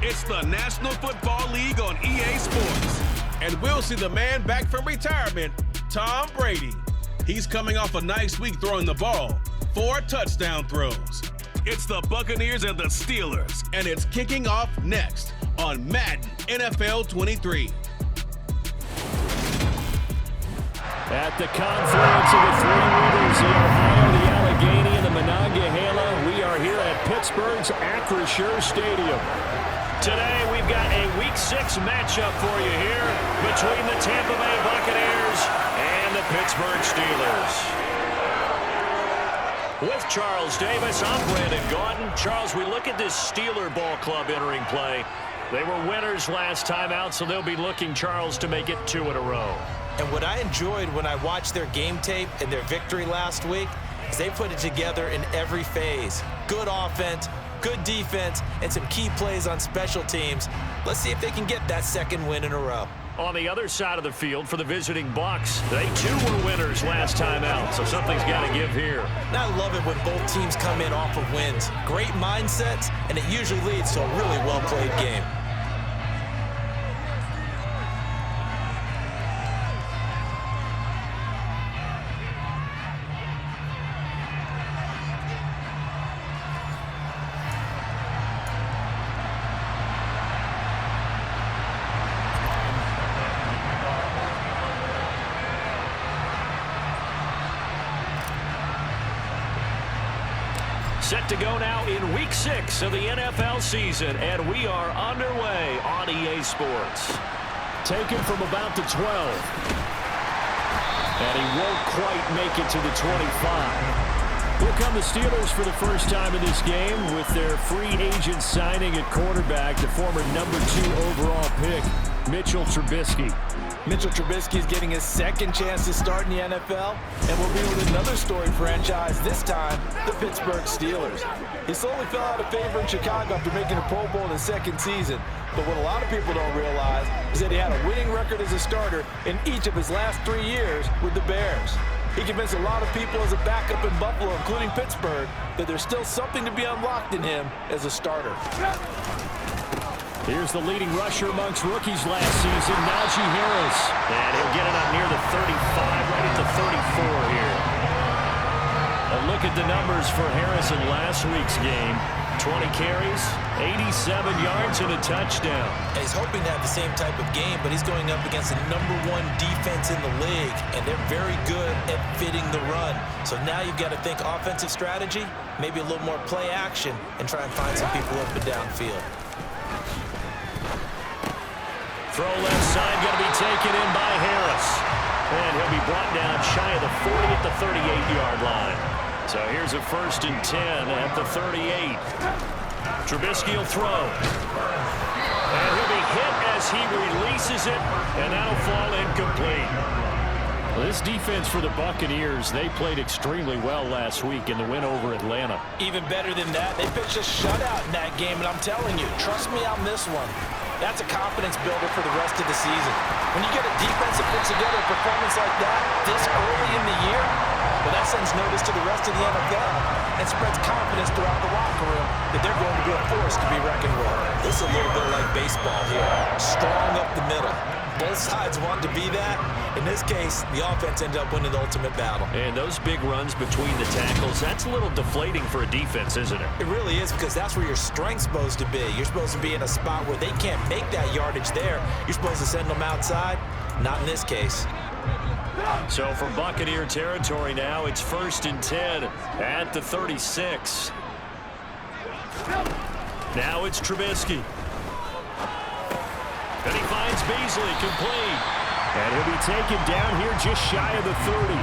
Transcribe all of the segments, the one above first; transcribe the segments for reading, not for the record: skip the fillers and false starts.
It's the National Football League on EA Sports. And we'll see the man back from retirement, Tom Brady. He's coming off a nice week throwing the ball, 4 touchdown throws. It's the Buccaneers and the Steelers, and it's kicking off next on Madden NFL 23. At the confluence of the 3 rivers, the Ohio, the Allegheny, and the Monongahela, we are here at Pittsburgh's Acrisure Stadium. Today, we've got a Week 6 matchup for you here between the Tampa Bay Buccaneers and the Pittsburgh Steelers. With Charles Davis, I'm Brandon Gaudin. Charles, we look at this Steeler ball club entering play. They were winners last time out, so they'll be looking, Charles, to make it 2 in a row. And what I enjoyed when I watched their game tape and their victory last week is they put it together in every phase. Good offense, good defense, and some key plays on special teams. Let's see if they can get that 2nd win in a row. On the other side of the field for the visiting Bucs, they too were winners last time out, so something's got to give here. And I love it when both teams come in off of wins. Great mindsets, and it usually leads to a really well-played game. Set to go now in Week 6 of the NFL season, and we are underway on EA Sports. Taken from about the 12. And he won't quite make it to the 25. Here come the Steelers for the first time in this game with their free agent signing at quarterback, the former number 2 overall pick, Mitchell Trubisky. Mitchell Trubisky is getting his 2nd chance to start in the NFL, and will be with another storied franchise, this time the Pittsburgh Steelers. He slowly fell out of favor in Chicago after making a Pro Bowl in his 2nd season, but what a lot of people don't realize is that he had a winning record as a starter in each of his last 3 years with the Bears. He convinced a lot of people as a backup in Buffalo, including Pittsburgh, that there's still something to be unlocked in him as a starter. Here's the leading rusher amongst rookies last season, Najee Harris. And he'll get it up near the 35, right at the 34 here. A look at the numbers for Harris in last week's game. 20 carries, 87 yards, and a touchdown. And he's hoping to have the same type of game, but he's going up against the number 1 defense in the league, and they're very good at fitting the run. So now you've got to think offensive strategy, maybe a little more play action, and try and find some people up and downfield. Throw left side, going to be taken in by Harris. And he'll be brought down shy of the 40 at the 38-yard line. So here's a 1st and 10 at the 38. Trubisky will throw. And he'll be hit as he releases it, and that'll fall incomplete. Well, this defense for the Buccaneers, they played extremely well last week in the win over Atlanta. Even better than that, they pitched a shutout in that game, and I'm telling you, trust me on this one. That's a confidence builder for the rest of the season. When you get a defense that puts together a performance like that this early in the year, well, that sends notice to the rest of the NFL and spreads confidence throughout the locker room that they're going to be a force to be reckoned with. This is a little bit like baseball here. Strong up the middle. Both sides want to be that. In this case, the offense ended up winning the ultimate battle. And those big runs between the tackles, that's a little deflating for a defense, isn't it? It really is, because that's where your strength's supposed to be. You're supposed to be in a spot where they can't make that yardage there. You're supposed to send them outside. Not in this case. So for Buccaneer territory now, it's 1st and 10 at the 36. Now it's Trubisky. And he finds Beasley complete. And he'll be taken down here just shy of the 30.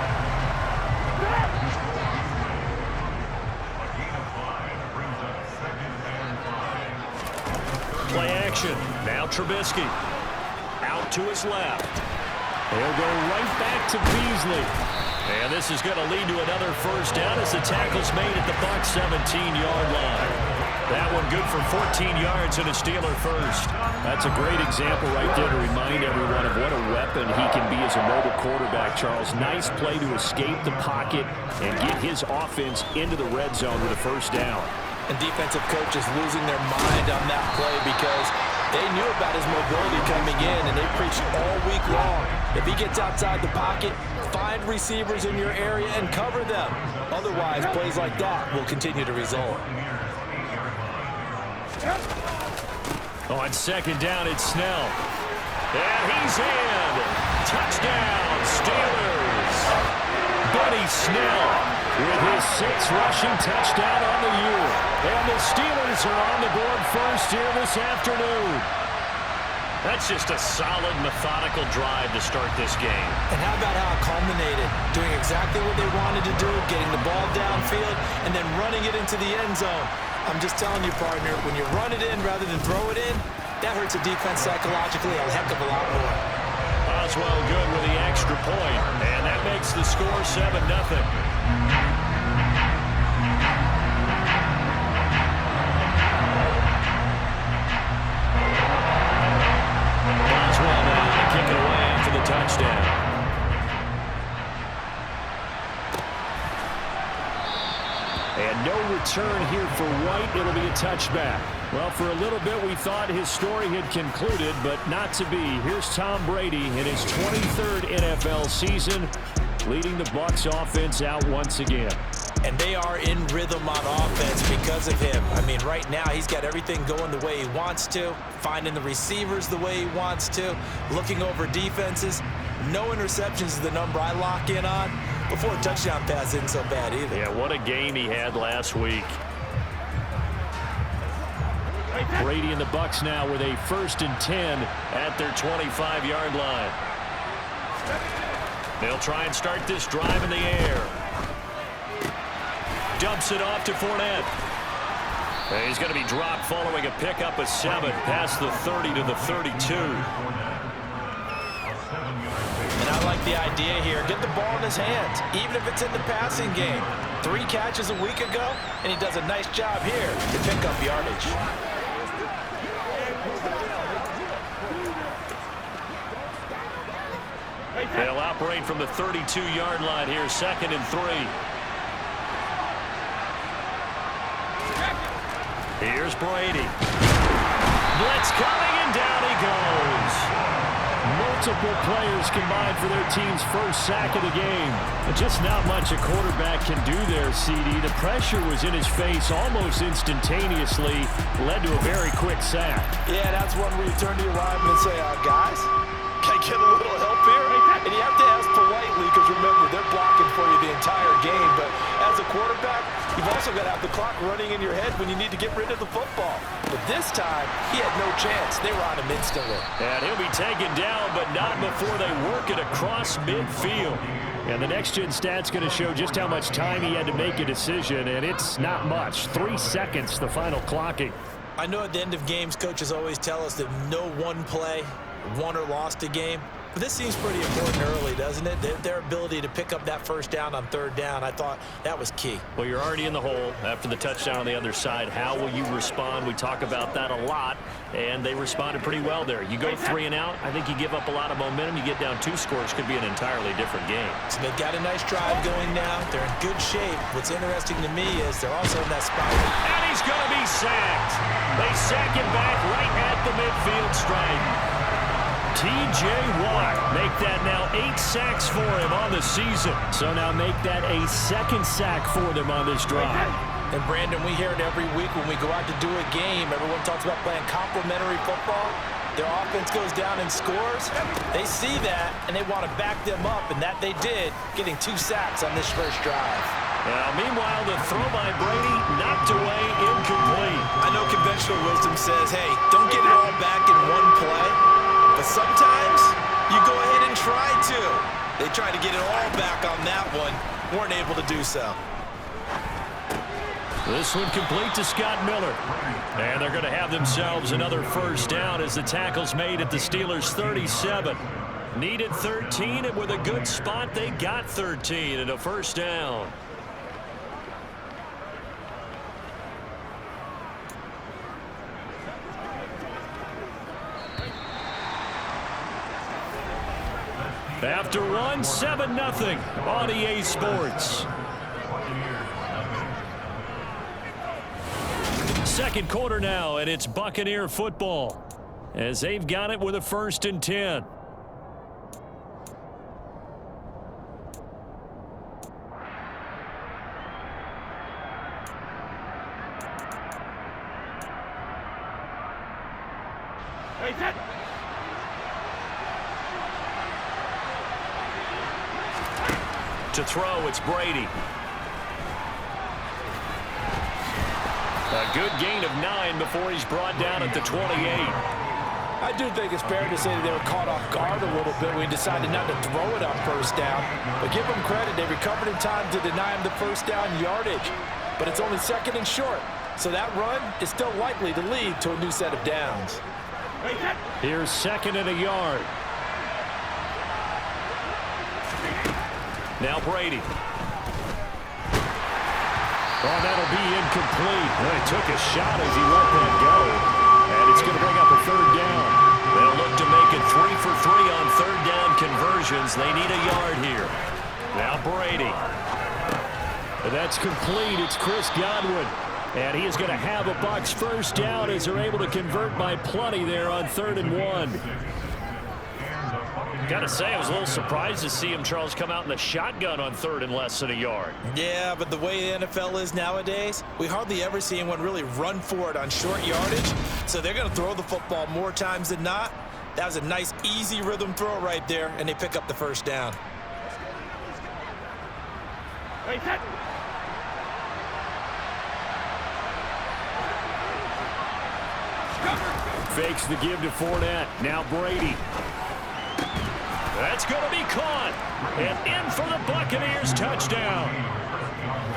Play action. Now Trubisky. Out to his left. He'll go right back to Beasley. And this is going to lead to another 1st down as the tackle's made at the Bucs 17-yard line. That one good for 14 yards and a Steeler 1st. That's a great example right there to remind everyone of what a weapon he can be as a mobile quarterback, Charles. Nice play to escape the pocket and get his offense into the red zone with a 1st down. And defensive coaches losing their mind on that play because they knew about his mobility coming in, and they preached all week long. If he gets outside the pocket, find receivers in your area and cover them. Otherwise, plays like that will continue to result. On second down, it's Snell. And he's in. Touchdown, Steelers. Benny Snell with his 6th rushing touchdown on the year. And the Steelers are on the board first here this afternoon. That's just a solid, methodical drive to start this game. And how about how it culminated? Doing exactly what they wanted to do, getting the ball downfield, and then running it into the end zone. I'm just telling you, partner, when you run it in rather than throw it in, that hurts a defense psychologically a heck of a lot more. Oswell good with the extra point, and that makes the score 7-0. Oswell now to kick it away after the touchdown. And no return here for White. It'll be a touchback. Well, for a little bit, we thought his story had concluded, but not to be. Here's Tom Brady in his 23rd NFL season, leading the Bucs offense out once again. And they are in rhythm on offense because of him. I mean, right now, he's got everything going the way he wants to, finding the receivers the way he wants to, looking over defenses. No interceptions is the number I lock in on. Before a touchdown pass isn't so bad either. Yeah, what a game he had last week. Brady and the Bucs now with a 1st and 10 at their 25-yard line. They'll try and start this drive in the air. Dumps it off to Fournette. And he's going to be dropped following a pickup of 7 past the 30 to the 32. And I like the idea here. Get the ball in his hands, even if it's in the passing game. 3 catches a week ago, and he does a nice job here to pick up yardage. They'll operate from the 32-yard line here, 2nd and 3. Here's Brady. Blitz coming, and down he goes. Multiple players combined for their team's 1st sack of the game. But just not much a quarterback can do there, CD. The pressure was in his face almost instantaneously, led to a very quick sack. Yeah, that's one where you turn to your lineman and say, guys, can I get a little help here? And you have to ask politely because, remember, they're blocking for you the entire game. But as a quarterback, you've also got to have the clock running in your head when you need to get rid of the football. But this time, he had no chance. They were on him instantly. And he'll be taken down, but not before they work it across midfield. And the next-gen stat's going to show just how much time he had to make a decision, and it's not much. 3 seconds, the final clocking. I know at the end of games, coaches always tell us that no one play won or lost a game. But this seems pretty important early, doesn't it? Their ability to pick up that 1st down on 3rd down, I thought that was key. Well, you're already in the hole after the touchdown on the other side. How will you respond? We talk about that a lot, and they responded pretty well there. You go 3 and out, I think you give up a lot of momentum. You get down 2 scores, could be an entirely different game. So they've got a nice drive going now. They're in good shape. What's interesting to me is they're also in that spot. And he's going to be sacked. They sack him back right at the midfield stripe. T.J. Watt make that now 8 sacks for him on the season. So now make that a 2nd sack for them on this drive. And Brandon, we hear it every week when we go out to do a game. Everyone talks about playing complementary football. Their offense goes down and scores. They see that, and they want to back them up, and that they did, getting 2 sacks on this first drive. Now, meanwhile, the throw by Brady knocked away, incomplete. I know conventional wisdom says, hey, don't get it all back in one play. But sometimes you go ahead and try to. They tried to get it all back on that one. Weren't able to do so. This one complete to Scott Miller. And they're going to have themselves another 1st down as the tackle's made at the Steelers' 37. Needed 13, and with a good spot, they got 13 and a 1st down. After one, 7-0 on EA Sports. second quarter now, and it's Buccaneer football as they've got it with a 1st and 10. To throw, it's Brady. A good gain of 9 before he's brought down at the 28. I do think it's fair to say that they were caught off guard a little bit when he decided not to throw it on 1st down. But give them credit, they recovered in time to deny him the 1st down yardage. But it's only 2nd and short, so that run is still likely to lead to a new set of downs. Here's 2nd and a yard. Now Brady. Oh, that'll be incomplete. Well, he took a shot as he let that go. And it's going to bring up a 3rd down. They'll look to make it 3 for 3 on 3rd down conversions. They need a yard here. Now Brady. And that's complete. It's Chris Godwin. And he is going to have a Bucs 1st down as they're able to convert by plenty there on 3rd and 1. Gotta say, I was a little surprised to see him, Charles, come out in the shotgun on 3rd and less than a yard. Yeah, but the way the NFL is nowadays, we hardly ever see anyone really run for it on short yardage. So they're going to throw the football more times than not. That was a nice, easy rhythm throw right there, and they pick up the 1st down. Fakes the give to Fournette. Now Brady. That's going to be caught. And in for the Buccaneers touchdown.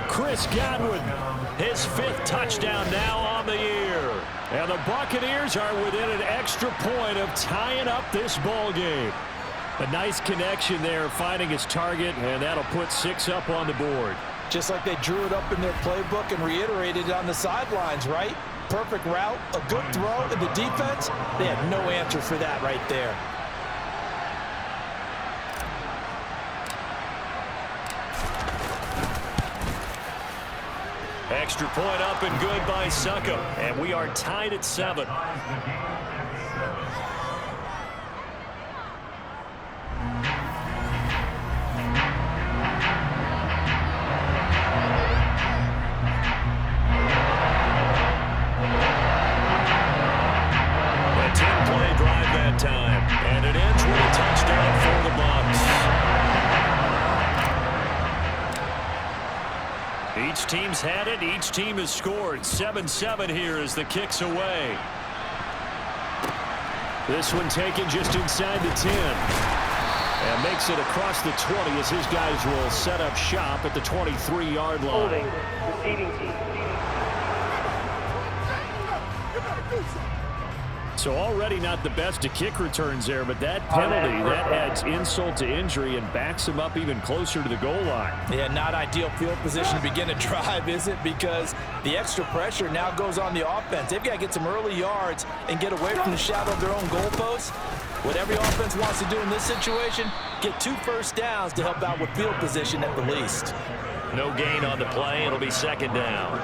Chris Godwin, His 5th touchdown now on the year. and the Buccaneers are within an extra point of tying up this ball game. A nice connection there, finding his target, and that'll put 6 up on the board. Just like they drew it up in their playbook and reiterated it on the sidelines, right? Perfect route, a good throw, and the defense, they had no answer for that right there. Extra point up and good by Suckup. And we are tied at 7. A 10-play drive that time. And it ends with a touchdown for the Bucs. Each team's had it. Each team has scored. 7-7 here as the kick's away. This one taken just inside the 10. And makes it across the 20 as his guys will set up shop at the 23-yard line. Holding, receiving team. So already not the best of kick returns there, but that penalty, that adds insult to injury and backs him up even closer to the goal line. Yeah, not ideal field position to begin a drive, is it? Because the extra pressure now goes on the offense. They've got to get some early yards and get away from the shadow of their own goalposts. What every offense wants to do in this situation, get 2 first downs to help out with field position at the least. No gain on the play. It'll be 2nd down.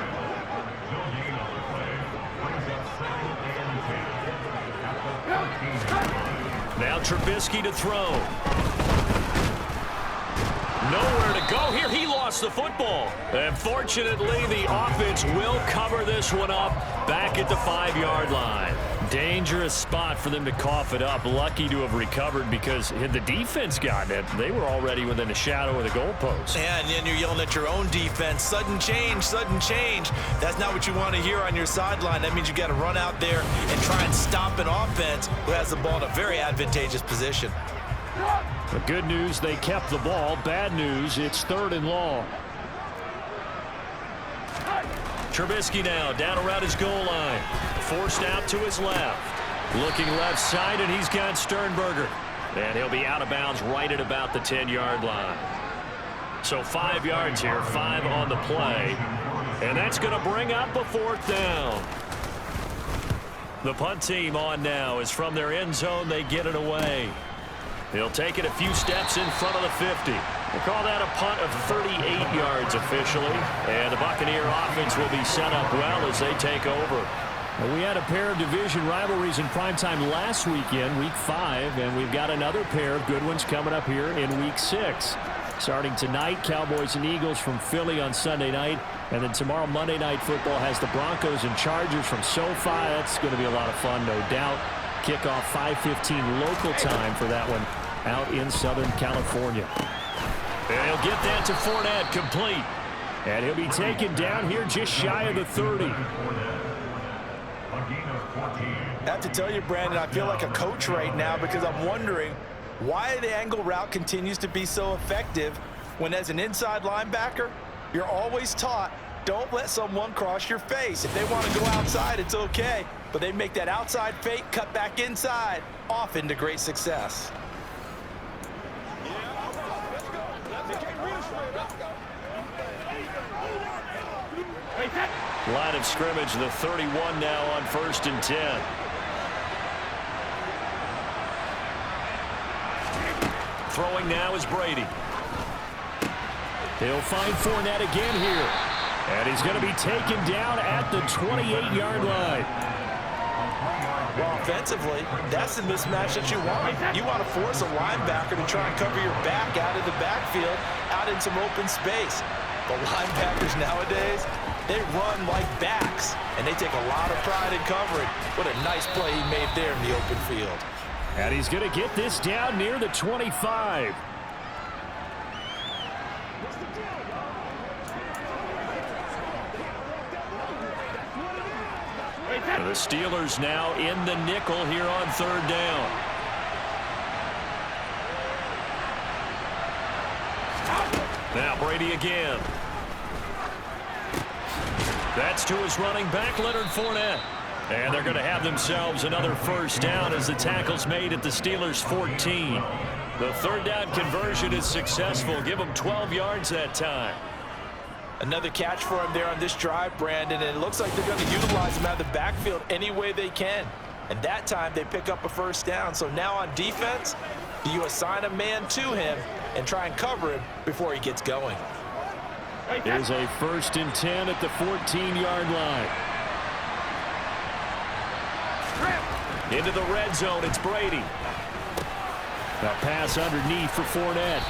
Now Trubisky to throw. Nowhere to go here. He lost the football. And fortunately, the offense will cover this one up back at the 5-yard line. Dangerous spot for them to cough it up. Lucky to have recovered because had the defense gotten it, they were already within the shadow of the goalpost. Yeah, and then you're yelling at your own defense. Sudden change, sudden change. That's not what you want to hear on your sideline. That means you got to run out there and try and stop an offense who has the ball in a very advantageous position. The good news, they kept the ball. Bad news, it's 3rd and long. Trubisky now down around his goal line. Forced out to his left. Looking left side, and he's got Sternberger. And he'll be out of bounds right at about the 10-yard line. So 5 yards here, 5 on the play. And that's going to bring up a 4th down. The punt team on now is from their end zone. They get it away. He'll take it a few steps in front of the 50. We'll call that a punt of 38 yards officially. And the Buccaneer offense will be set up well as they take over. Well, we had a pair of division rivalries in primetime last weekend, Week 5, and we've got another pair of good ones coming up here in Week 6. Starting tonight, Cowboys and Eagles from Philly on Sunday night. And then tomorrow, Monday Night Football has the Broncos and Chargers from SoFi. That's going to be a lot of fun, no doubt. Kickoff 5:15 local time for that one out in Southern California. And he'll get that to Fournette, complete. And he'll be taken down here just shy of the 30. I have to tell you, Brandon, I feel like a coach right now because I'm wondering why the angle route continues to be so effective when, as an inside linebacker, you're always taught, don't let someone cross your face. If they want to go outside, it's okay. But they make that outside fake, cut back inside, often to great success. Line of scrimmage, the 31 now on 1st and 10. Throwing now is Brady. He'll find Fournette again here. And he's going to be taken down at the 28-yard line. Well, offensively, that's the mismatch that you want. You want to force a linebacker to try and cover your back out of the backfield, out in some open space. But linebackers nowadays, they run like backs, and they take a lot of pride in covering. What a nice play he made there in the open field. And he's going to get this down near the 25. The Steelers now in the nickel here on 3rd down. Now Brady again. That's to his running back, Leonard Fournette. And they're going to have themselves another 1st down as the tackle's made at the Steelers' 14. The 3rd down conversion is successful. Give them 12 yards that time. Another catch for him there on this drive, Brandon, and it looks like they're going to utilize him out of the backfield any way they can. And that time they pick up a 1st down. So now on defense, do you assign a man to him and try and cover him before he gets going? Here's a 1st and 10 at the 14-yard line. Into the red zone, it's Brady. A pass underneath for Fournette.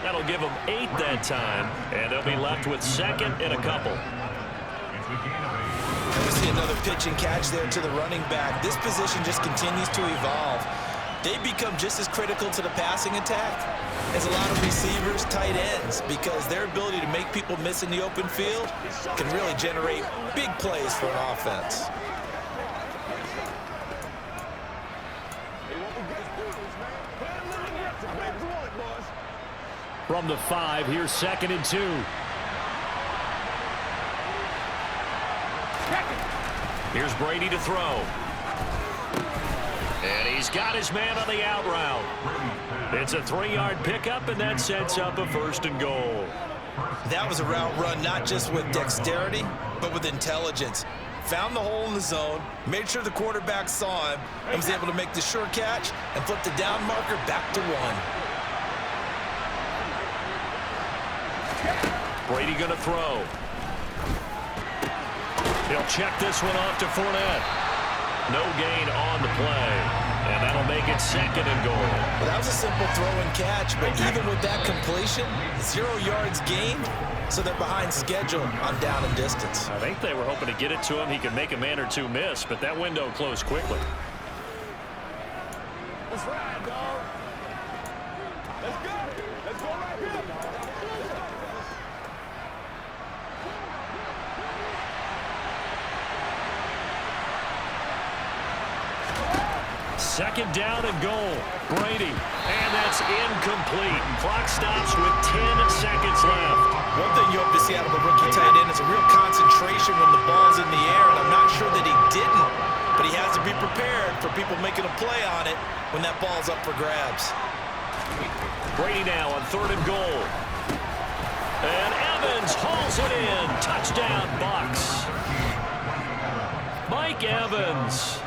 That'll give them 8 that time, and they'll be left with 2nd and a couple. We see another pitch and catch there to the running back. This position just continues to evolve. They become just as critical to the passing attack as a lot of receivers, tight ends, because their ability to make people miss in the open field can really generate big plays for an offense. From the 5, here's 2nd and 2. Here's Brady to throw. And he's got his man on the out route. It's a 3-yard pickup, and that sets up a 1st and goal. That was a route run not just with dexterity, but with intelligence. Found the hole in the zone, made sure the quarterback saw him, and was able to make the sure catch and flip the down marker back to 1. Brady going to throw. He'll check this one off to Fournette. No gain on the play. And that'll make it 2nd and goal. Well, that was a simple throw and catch, but even with that completion, 0 yards gained, so they're behind schedule on down and distance. I think they were hoping to get it to him. He could make a man or two miss, but that window closed quickly. Let's ride, dog. Let's go. Let's go right here. 2nd down and goal. Brady. And that's incomplete. Clock stops with 10 seconds left. One thing you hope to see out of a rookie tight end is a real concentration when the ball's in the air, and I'm not sure that he didn't, but he has to be prepared for people making a play on it when that ball's up for grabs. Brady now on 3rd and goal. And Evans hauls it in. Touchdown, Bucs. Mike Evans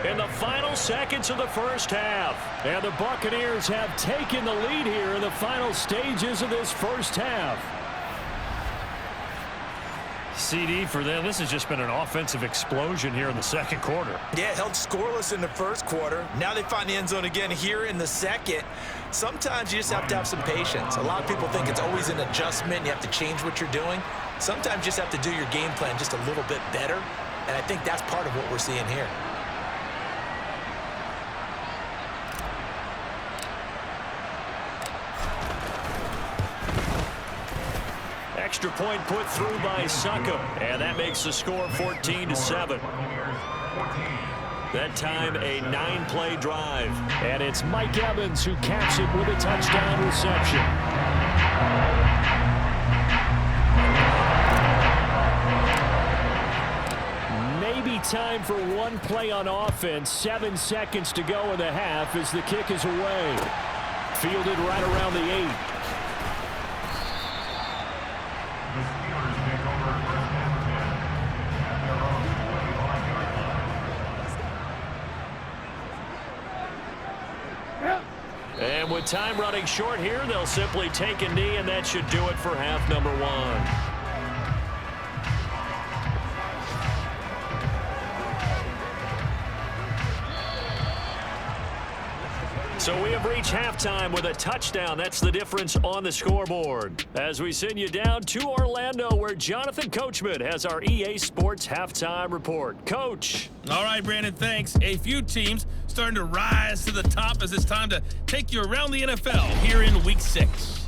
in the final seconds of the first half. And the Buccaneers have taken the lead here in the final stages of this first half. CD for them, this has just been an offensive explosion here in the second quarter. Yeah, held scoreless in the first quarter. Now they find the end zone again here in the second. Sometimes you just have to have some patience. A lot of people think it's always an adjustment. You have to change what you're doing. Sometimes you just have to do your game plan just a little bit better. And I think that's part of what we're seeing here. Extra point put through by Succop, and that makes the score 14-7. That time a 9-play drive, and it's Mike Evans who caps it with a touchdown reception. Maybe time for one play on offense. 7 seconds to go in the half as the kick is away. Fielded right around the 8. And with time running short here, they'll simply take a knee, and that should do it for half number 1. So we have reached halftime with a touchdown. That's the difference on the scoreboard. As we send you down to Orlando, where Jonathan Coachman has our EA Sports Halftime Report. Coach. All right, Brandon, thanks. A few teams starting to rise to the top as it's time to take you around the NFL here in Week 6.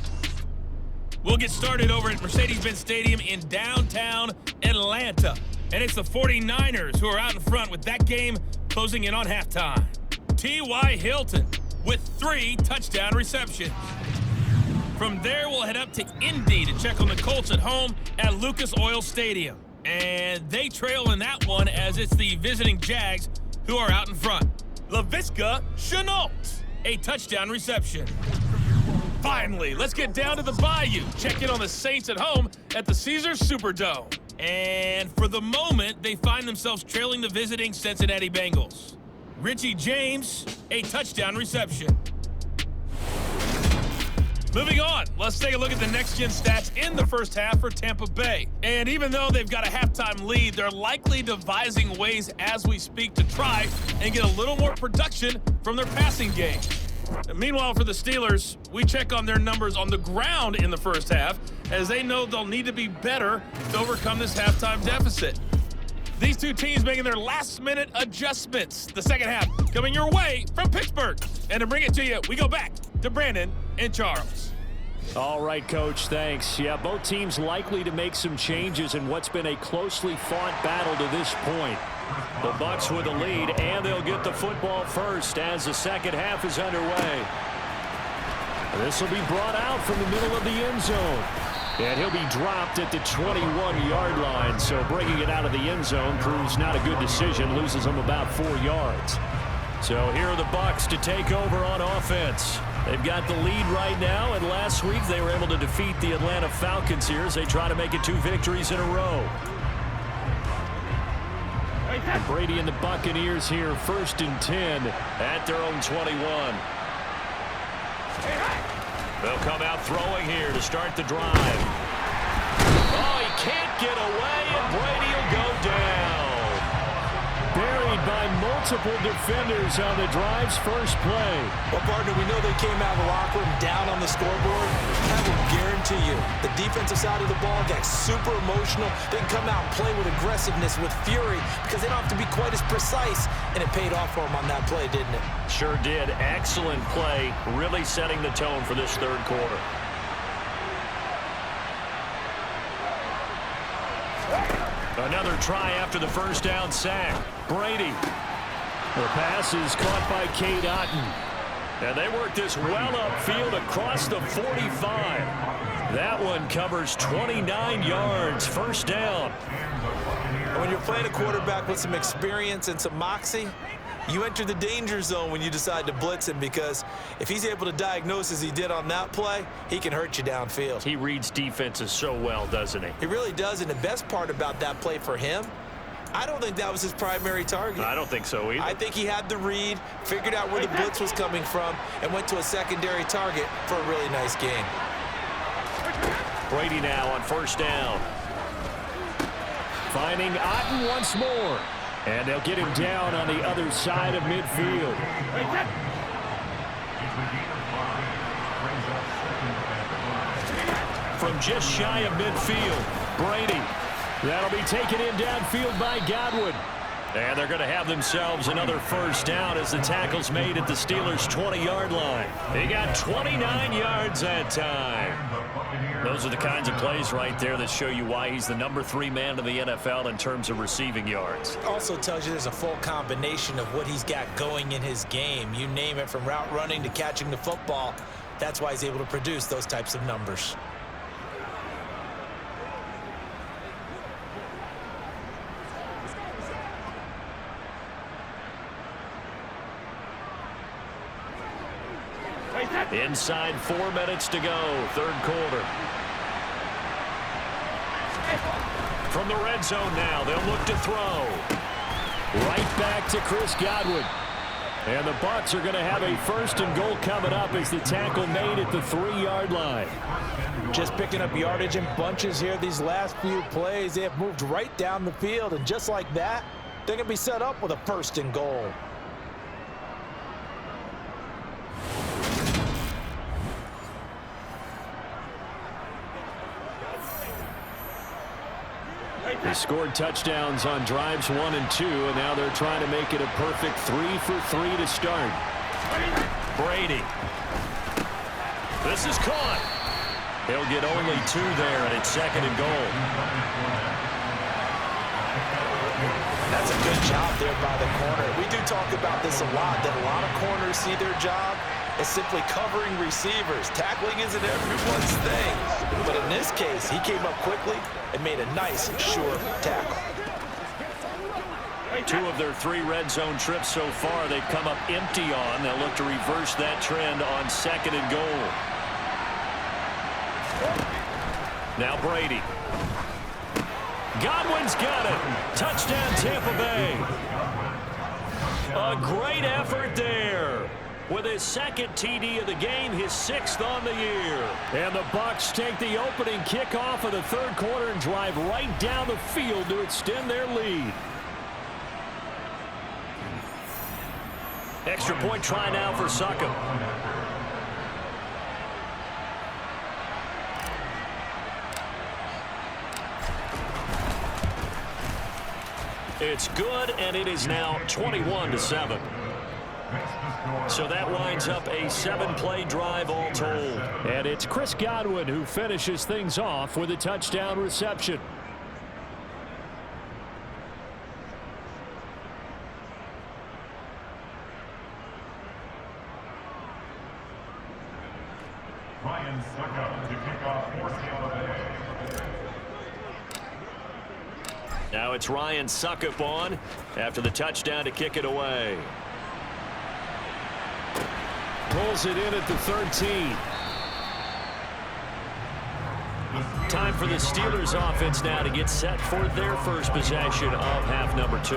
We'll get started over at Mercedes-Benz Stadium in downtown Atlanta. And it's the 49ers who are out in front with that game closing in on halftime. T.Y. Hilton with 3 touchdown receptions. From there, we'll head up to Indy to check on the Colts at home at Lucas Oil Stadium. And they trail in that one as it's the visiting Jags who are out in front. Laviska Shenault, a touchdown reception. Finally, let's get down to the Bayou. Check in on the Saints at home at the Caesars Superdome. And for the moment, they find themselves trailing the visiting Cincinnati Bengals. Richie James, a touchdown reception. Moving on, let's take a look at the next-gen stats in the first half for Tampa Bay. And even though they've got a halftime lead, they're likely devising ways as we speak to try and get a little more production from their passing game. And meanwhile, for the Steelers, we check on their numbers on the ground in the first half, as they know they'll need to be better to overcome this halftime deficit. These two teams making their last-minute adjustments. The second half coming your way from Pittsburgh. And to bring it to you, we go back to Brandon and Charles. All right, Coach, thanks. Yeah, both teams likely to make some changes in what's been a closely fought battle to this point. The Bucs with the lead, and they'll get the football first as the second half is underway. This will be brought out from the middle of the end zone. And he'll be dropped at the 21-yard line, so bringing it out of the end zone proves not a good decision, loses him about 4 yards. So here are the Bucs to take over on offense. They've got the lead right now, and last week they were able to defeat the Atlanta Falcons here as they try to make it 2 victories in a row. And Brady and the Buccaneers here, 1st and 10 at their own 21. They'll come out throwing here to start the drive. Oh, he can't get away, and Brady will go down. Buried by multiple defenders on the drive's first play. Well, partner, we know they came out of the locker room down on the scoreboard. I will guarantee you, the defensive side of the ball got super emotional. They can come out and play with aggressiveness, with fury, because they don't have to be quite as precise. And it paid off for them on that play, didn't it? Sure did. Excellent play, really setting the tone for this third quarter. Another try after the first down sack. Brady. The pass is caught by Cade Otton. And they work this well upfield across the 45. That one covers 29 yards. First down. When you're playing a quarterback with some experience and some moxie, you enter the danger zone when you decide to blitz him, because if he's able to diagnose as he did on that play, he can hurt you downfield. He reads defenses so well, doesn't he? He really does, and the best part about that play for him, I don't think that was his primary target. I don't think so either. I think he had the read, figured out where the blitz was coming from, and went to a secondary target for a really nice game. Brady now on first down. Finding Otten once more. And they'll get him down on the other side of midfield. From just shy of midfield, Brady. That'll be taken in downfield by Godwin. And they're going to have themselves another first down as the tackle's made at the Steelers' 20-yard line. He got 29 yards that time. Those are the kinds of plays right there that show you why he's the number 3 man in the NFL in terms of receiving yards. Also tells you there's a full combination of what he's got going in his game. You name it, from route running to catching the football. That's why he's able to produce those types of numbers. Inside 4 minutes to go, third quarter. From the red zone now, they'll look to throw. Right back to Chris Godwin. And the Bucs are going to have a first and goal coming up as the tackle made at the 3-yard line. Just picking up yardage in bunches here these last few plays. They have moved right down the field, and just like that, they're going to be set up with a first and goal. They scored touchdowns on drives 1 and 2, and now they're trying to make it a perfect 3 for 3 to start. Brady. This is caught. He'll get only 2 there, and it's second and goal. That's a good job there by the corner. We do talk about this a lot, that a lot of corners see their job as simply covering receivers. Tackling isn't everyone's thing. But in this case, he came up quickly and made a nice, sure tackle. 2 of their 3 red zone trips so far they've come up empty on. They'll look to reverse that trend on second and goal. Now Brady. Godwin's got it. Touchdown Tampa Bay. A great effort there. With his second TD of the game, his 6th on the year. And the Bucs take the opening kickoff of the third quarter and drive right down the field to extend their lead. Extra point try now for Succop. It's good, and it is now 21-7. So that winds up a 7-play drive all told. And it's Chris Godwin who finishes things off with a touchdown reception. Ryan Succop to kick off portion of the day. Now it's Ryan Succop on after the touchdown to kick it away. Pulls it in at the 13. Time for the Steelers offense now to get set for their first possession of half number 2.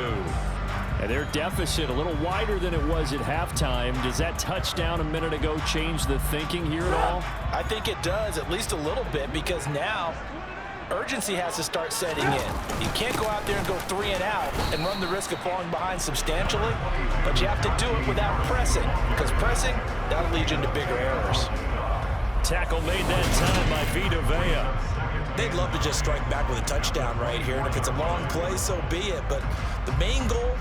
And their deficit a little wider than it was at halftime. Does that touchdown a minute ago change the thinking here at all? I think it does, at least a little bit, because now urgency has to start setting in. You can't go out there and go 3 and out and run the risk of falling behind substantially, but you have to do it without pressing, because pressing, that'll lead you into bigger errors. Tackle made that time by Vita Vea. They'd love to just strike back with a touchdown right here, and if it's a long play, so be it. But the main goal,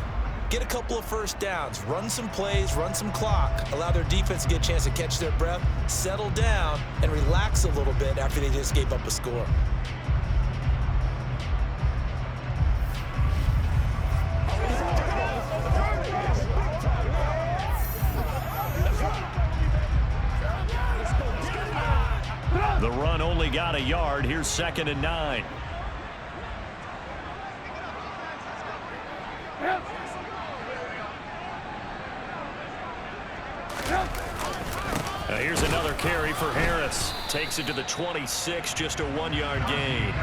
get a couple of first downs, run some plays, run some clock, allow their defense to get a chance to catch their breath, settle down, and relax a little bit after they just gave up a score. The run only got a yard. Here's 2nd and 9. Here's another carry for Harris. Takes it to the 26, just a 1-yard gain.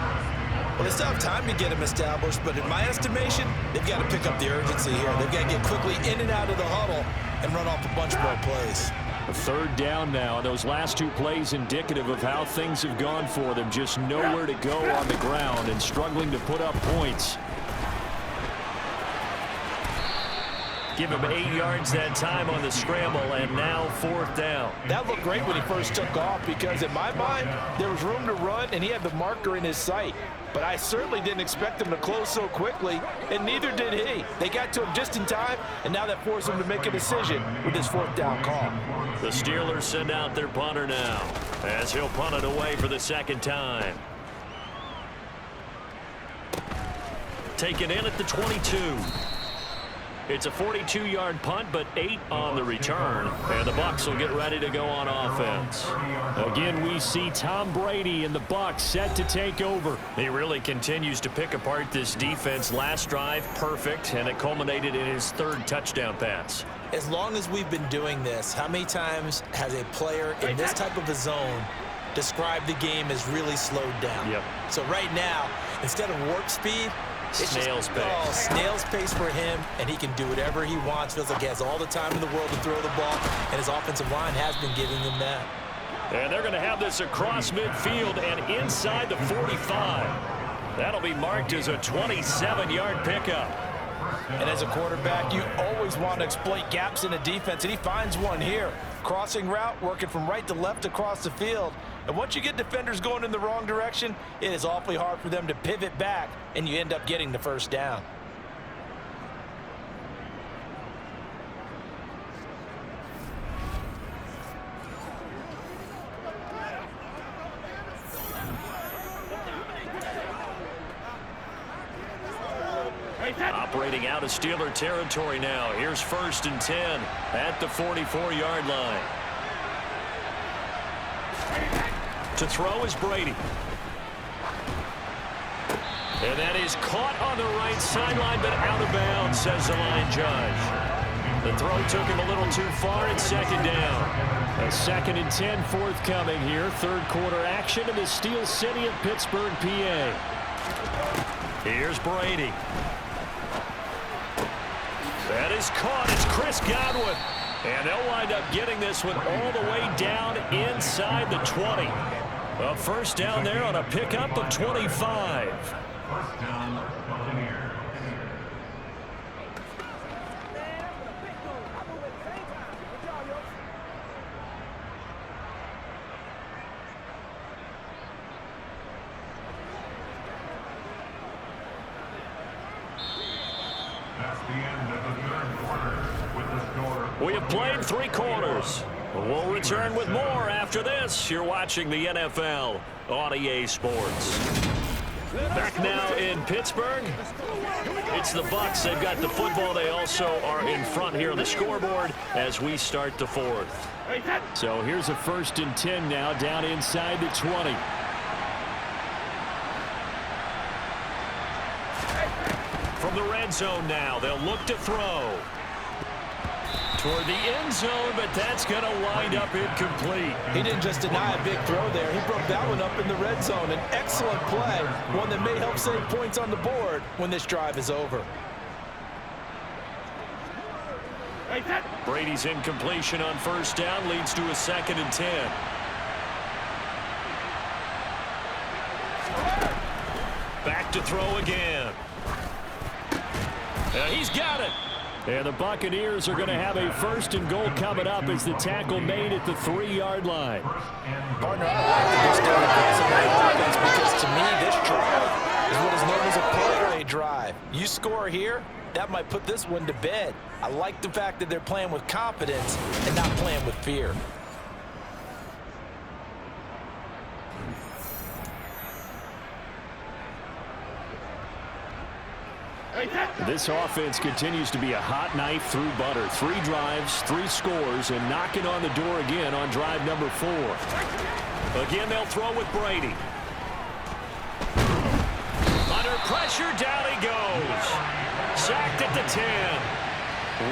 Well, they still have time to get him established, but in my estimation, they've got to pick up the urgency here. They've got to get quickly in and out of the huddle and run off a bunch more plays. A third down now, and those last two plays indicative of how things have gone for them. Just nowhere to go on the ground and struggling to put up points. Give him 8 yards that time on the scramble, and now 4th down. That looked great when he first took off because, in my mind, there was room to run, and he had the marker in his sight. But I certainly didn't expect him to close so quickly, and neither did he. They got to him just in time, and now that forced him to make a decision with this 4th down call. The Steelers send out their punter now, as he'll punt it away for the 2nd time. Taken in at the 22. It's a 42-yard punt, but 8 on the return. And the Bucs will get ready to go on offense. Again, we see Tom Brady and the Bucs set to take over. He really continues to pick apart this defense. Last drive, perfect, and it culminated in his 3rd touchdown pass. As long as we've been doing this, how many times has a player in this type of a zone described the game as really slowed down? Yep. So right now, instead of warp speed, it's snail's pace. Oh, snail's pace for him, and he can do whatever he wants. Feels like he has all the time in the world to throw the ball, and his offensive line has been giving him that. And they're going to have this across midfield and inside the 45. That'll be marked as a 27-yard pickup. And as a quarterback, you always want to exploit gaps in a defense, and he finds one here. Crossing route, working from right to left across the field. And once you get defenders going in the wrong direction, it is awfully hard for them to pivot back, and you end up getting the 1st down. Operating out of Steeler territory now. Here's 1st and 10 at the 44-yard line. To throw is Brady. And that is caught on the right sideline, but out of bounds, says the line judge. The throw took him a little too far. It's 2nd down. A 2nd and 10 forthcoming here. 3rd quarter action in the Steel City of Pittsburgh, PA. Here's Brady. That is caught. It's Chris Godwin. And they'll wind up getting this one all the way down inside the 20. A 1st down there on a pickup of 25. 1st down, Buccaneers. That's the end of the 3rd quarter with the score. We have played 3 quarters. We'll return with more after this. You're watching the NFL on EA Sports. Back now in Pittsburgh. It's the Bucs. They've got the football. They also are in front here on the scoreboard as we start the 4th. So here's a 1st and 10 now down inside the 20. From the red zone now, they'll look to throw. Toward the end zone, but that's going to wind up incomplete. He didn't just deny a big throw there. He broke that one up in the red zone. An excellent play, one that may help save points on the board when this drive is over. Brady's incompletion on 1st down leads to a 2nd and 10. Back to throw again. He's got it. And the Buccaneers are going to have a 1st and goal coming up as the tackle made at the 3-yard line. Partner, I like that they're still aggressive on offense because to me this drive is what is known as a play drive. You score here, that might put this one to bed. I like the fact that they're playing with confidence and not playing with fear. This offense continues to be a hot knife through butter. 3 drives, 3 scores, and knocking on the door again on drive number 4. Again, they'll throw with Brady. Under pressure, down he goes. Sacked at the 10.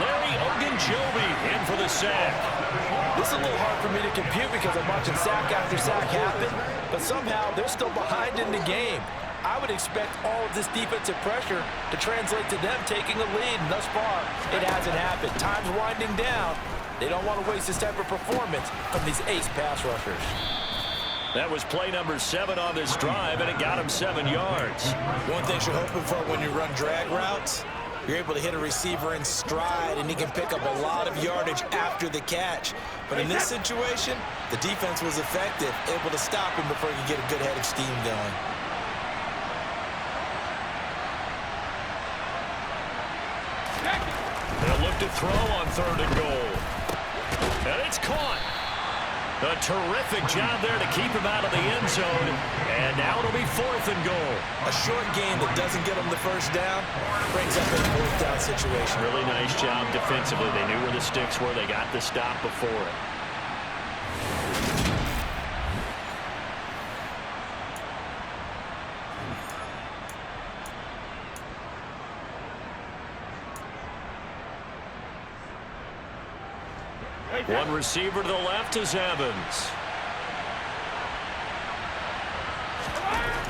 Larry Ogunjobi in for the sack. This is a little hard for me to compute because I'm watching sack after sack happen, but somehow they're still behind in the game. I would expect all of this defensive pressure to translate to them taking a lead, and thus far, it hasn't happened. Time's winding down. They don't want to waste this type of performance from these ace pass rushers. That was play number 7 on this drive, and it got him 7 yards. One thing you're hoping for when you run drag routes, you're able to hit a receiver in stride, and he can pick up a lot of yardage after the catch. But in this situation, the defense was effective, able to stop him before he could get a good head of steam going. They'll look to throw on 3rd and goal. And it's caught. A terrific job there to keep him out of the end zone. And now it'll be 4th and goal. A short game that doesn't get them the first down brings up a 4th down situation. Really nice job defensively. They knew where the sticks were. They got the stop before it. One receiver to the left is Evans.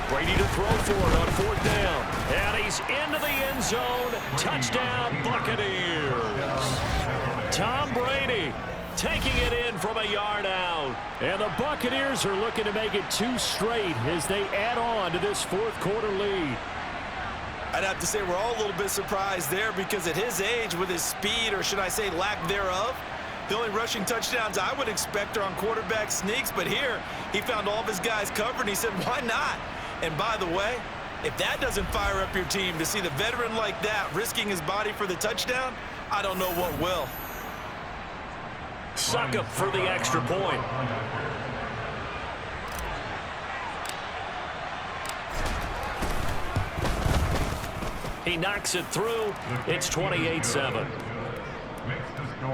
Brady to throw for it on 4th down. And he's into the end zone. Touchdown, Buccaneers. Tom Brady taking it in from a yard out. And the Buccaneers are looking to make it 2 straight as they add on to this 4th quarter lead. I'd have to say we're all a little bit surprised there because at his age, with his speed, or should I say lack thereof, the only rushing touchdowns I would expect are on quarterback sneaks, but here he found all of his guys covered, and he said, why not? And by the way, if that doesn't fire up your team to see the veteran like that risking his body for the touchdown, I don't know what will. Succop for the extra point. He knocks it through. It's 28-7.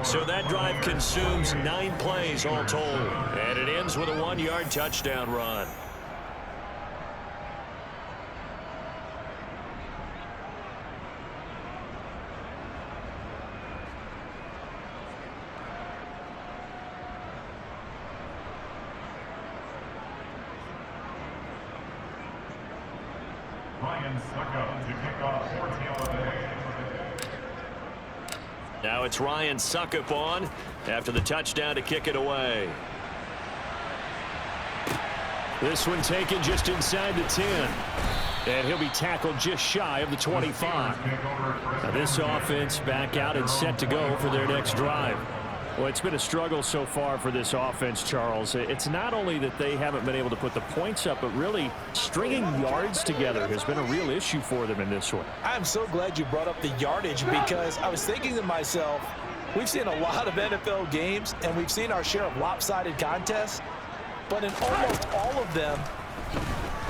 So that drive consumes 9 plays all told. And it ends with a 1-yard touchdown run. Succop to kick off 4th down. Now it's Ryan Succop on after the touchdown to kick it away. This one taken just inside the 10. And he'll be tackled just shy of the 25. Now this offense back out and set to go for their next drive. Well, it's been a struggle so far for this offense, Charles. It's not only that they haven't been able to put the points up, but really stringing yards together has been a real issue for them in this one. I'm so glad you brought up the yardage because I was thinking to myself, we've seen a lot of NFL games and we've seen our share of lopsided contests, but in almost all of them,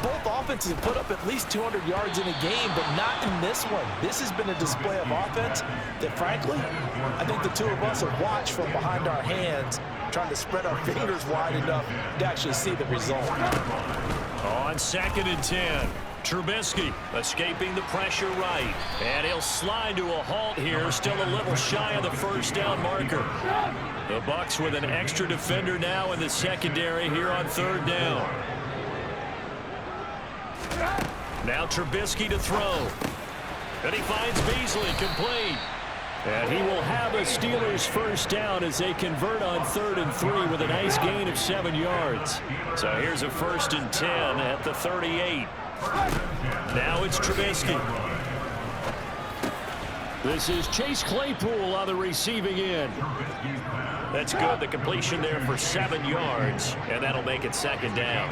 both offenses have put up at least 200 yards in a game, but not in this one. This has been a display of offense that, frankly, I think the two of us have watched from behind our hands, trying to spread our fingers wide enough to actually see the result. On 2nd and 10, Trubisky escaping the pressure right. And he'll slide to a halt here, still a little shy of the 1st down marker. The Bucs with an extra defender now in the secondary here on 3rd down. Now Trubisky to throw. And he finds Beasley complete. And he will have a Steelers 1st down as they convert on 3rd and 3 with a nice gain of 7 yards. So here's a 1st and 10 at the 38. Now it's Trubisky. This is Chase Claypool on the receiving end. That's good. The completion there for 7 yards. And that'll make it 2nd down.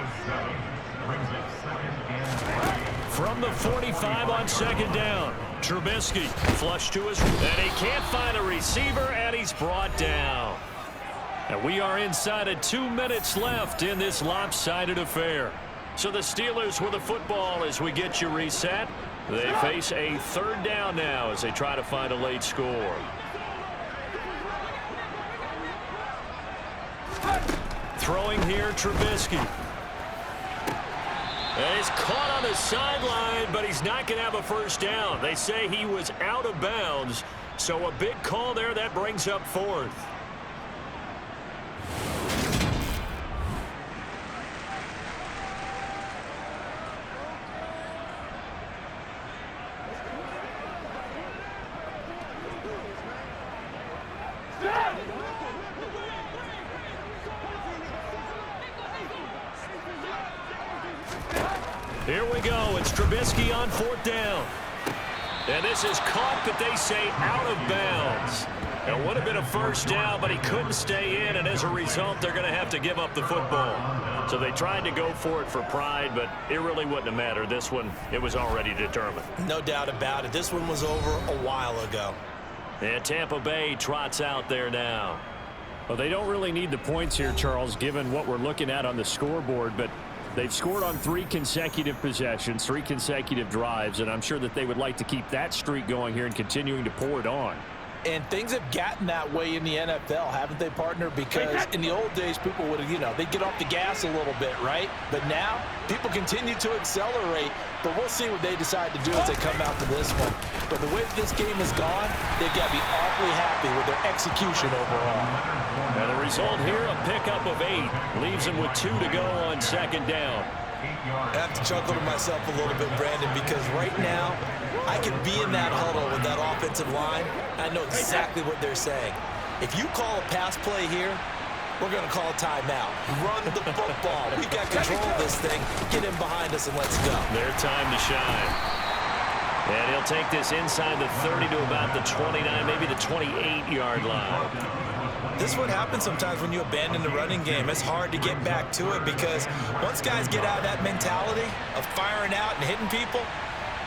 From the 45 on 2nd down. Trubisky flush to his, and he can't find a receiver, and he's brought down. And we are inside of 2 minutes left in this lopsided affair. So the Steelers with the football as we get you reset. They face a 3rd down now as they try to find a late score. Throwing here, Trubisky. And he's caught on the sideline, but he's not going to have a 1st down. They say he was out of bounds, so a big call there that brings up 4th. Here we go. It's Trubisky on 4th down. And this is caught, but they say out of bounds. It would have been a 1st down, but he couldn't stay in, and as a result, they're going to have to give up the football. So they tried to go for it for pride, but it really wouldn't have mattered. This one, it was already determined. No doubt about it. This one was over a while ago. And Tampa Bay trots out there now. Well, they don't really need the points here, Charles, given what we're looking at on the scoreboard, but they've scored on 3 consecutive possessions, 3 consecutive drives, and I'm sure that they would like to keep that streak going here and continuing to pour it on. And things have gotten that way in the NFL, haven't they, partner? Because in the old days, people would, they'd get off the gas a little bit, right? But now, people continue to accelerate. But we'll see what they decide to do as they come out to this one. But the way this game has gone, they've got to be awfully happy with their execution overall. And the result here, a pickup of 8. Leaves them with 2 to go on 2nd down. I have to chuckle to myself a little bit, Brandon, because right now, I can be in that huddle with that offensive line. I know exactly what they're saying. If you call a pass play here, we're going to call a timeout. Run the football. We got control of this thing. Get in behind us and let's go. Their time to shine. And he'll take this inside the 30 to about the 29, maybe the 28-yard line. This is what happens sometimes when you abandon the running game. It's hard to get back to it because once guys get out of that mentality of firing out and hitting people,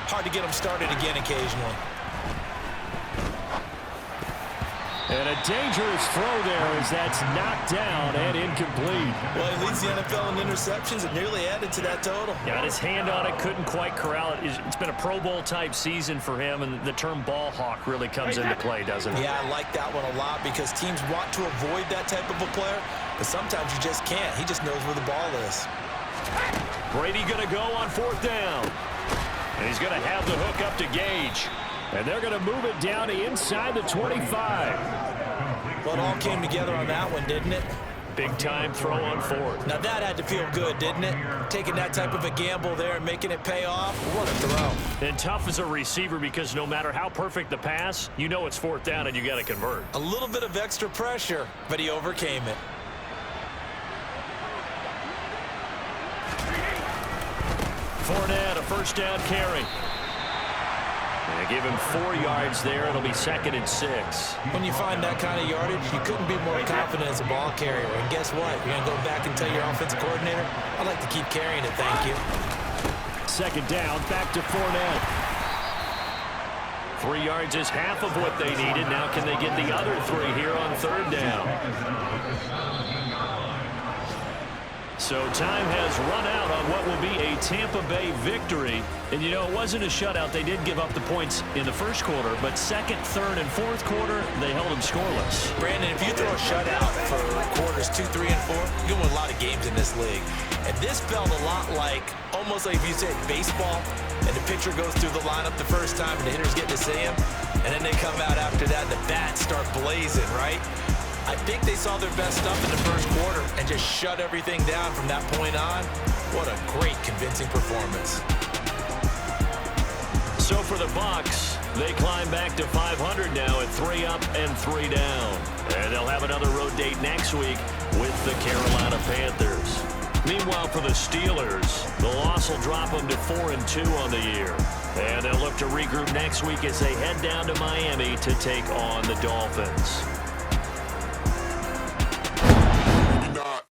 hard to get them started again occasionally. And a dangerous throw there as that's knocked down and incomplete. Well, he leads the NFL in interceptions and nearly added to that total. Got his hand on it, couldn't quite corral it. It's been a Pro Bowl-type season for him, and the term ball hawk really comes into play, doesn't it? Yeah, I like that one a lot because teams want to avoid that type of a player, but sometimes you just can't. He just knows where the ball is. Brady going to go on 4th down. And he's going to have the hook up to Gage. And they're going to move it down to inside the 25. Well, it all came together on that one, didn't it? Big-time throw on 4th. Now, that had to feel good, didn't it? Taking that type of a gamble there and making it pay off. What a throw. And tough as a receiver because no matter how perfect the pass, you know it's 4th down and you got to convert. A little bit of extra pressure, but he overcame it. Fournette, a 1st down carry. They give him 4 yards there. It'll be 2nd and 6. When you find that kind of yardage, you couldn't be more confident as a ball carrier. And guess what? You're going to go back and tell your offensive coordinator, I'd like to keep carrying it, thank you. 2nd down, back to Fournette. 3 yards is half of what they needed. Now can they get the other 3 here on 3rd down? So time has run out on what will be a Tampa Bay victory. And, it wasn't a shutout. They did give up the points in the 1st quarter, but 2nd, 3rd, and 4th quarter, they held them scoreless. Brandon, if you throw a shutout for quarters 2, 3, and 4, you can win a lot of games in this league. And this felt a lot like, almost like if you said baseball, and the pitcher goes through the lineup the first time, and the hitters get to see him, and then they come out after that, and the bats start blazing, right? I think they saw their best stuff in the 1st quarter and just shut everything down from that point on. What a great, convincing performance. So for the Bucs, they climb back to 500 now at 3 up and 3 down. And they'll have another road date next week with the Carolina Panthers. Meanwhile, for the Steelers, the loss will drop them to 4-2 on the year. And they'll look to regroup next week as they head down to Miami to take on the Dolphins. Maybe not.